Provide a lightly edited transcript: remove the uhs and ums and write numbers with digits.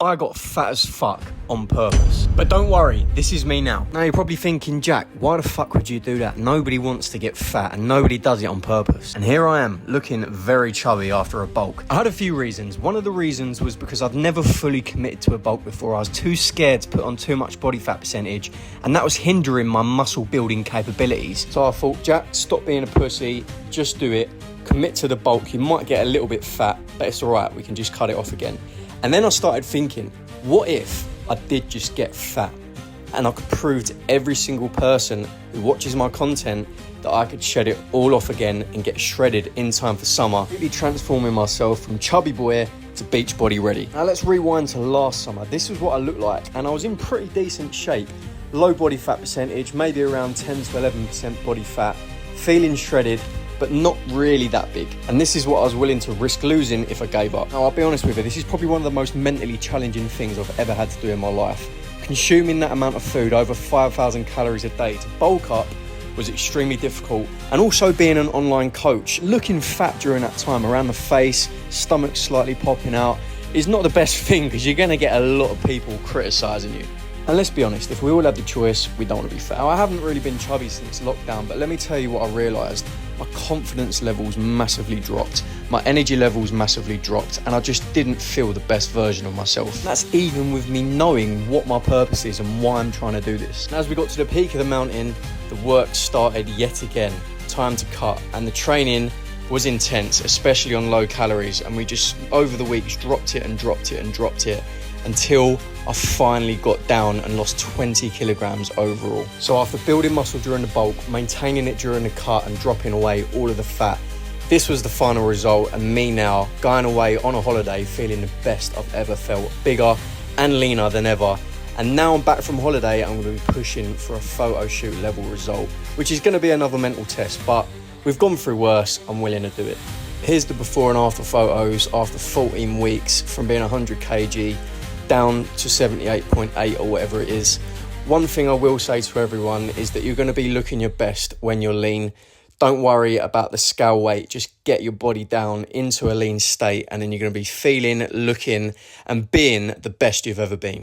I got fat as fuck on purpose. But don't worry, this is me now. Now you're probably thinking, Jack, why the fuck would you do that? Nobody wants to get fat and nobody does it on purpose. And here I am, looking very chubby after a bulk. I had a few reasons. One of the reasons was because I'd never fully committed to a bulk before. I was too scared to put on too much body fat percentage, and that was hindering my muscle building capabilities. So I thought, Jack, stop being a pussy, just do it. Commit to the bulk. You might get a little bit fat, but it's all right, we can just cut it off again. And then I started thinking, what if I did just get fat and I could prove to every single person who watches my content that I could shed it all off again and get shredded in time for summer, really transforming myself from chubby boy to beach body ready. Now let's rewind to last summer. This was what I looked like, and I was in pretty decent shape. Low body fat percentage, maybe around 10 to 11% body fat, feeling shredded, but not really that big. And this is what I was willing to risk losing if I gave up. Now, I'll be honest with you, this is probably one of the most mentally challenging things I've ever had to do in my life. Consuming that amount of food, over 5,000 calories a day, to bulk up was extremely difficult. And also being an online coach, looking fat during that time, around the face, stomach slightly popping out, is not the best thing because you're gonna get a lot of people criticizing you. And let's be honest, if we all had the choice, we don't want to be fat. Now, I haven't really been chubby since lockdown, but let me tell you what I realised. My confidence levels massively dropped, my energy levels massively dropped, and I just didn't feel the best version of myself. And that's even with me knowing what my purpose is and why I'm trying to do this. And as we got to the peak of the mountain, the work started yet again. Time to cut, and the training was intense, especially on low calories, and we just, over the weeks, dropped it and dropped it and dropped it until I finally got down and lost 20 kilograms overall. So after building muscle during the bulk, maintaining it during the cut and dropping away all of the fat, this was the final result, and me now going away on a holiday feeling the best I've ever felt, bigger and leaner than ever. And now I'm back from holiday, I'm going to be pushing for a photo shoot level result, which is going to be another mental test, but we've gone through worse, I'm willing to do it. Here's the before and after photos after 14 weeks from being 100 kg down to 78.8 or whatever it is. One thing I will say to everyone is that you're going to be looking your best when you're lean. Don't worry about the scale weight, just get your body down into a lean state, and then you're going to be feeling, looking and being the best you've ever been.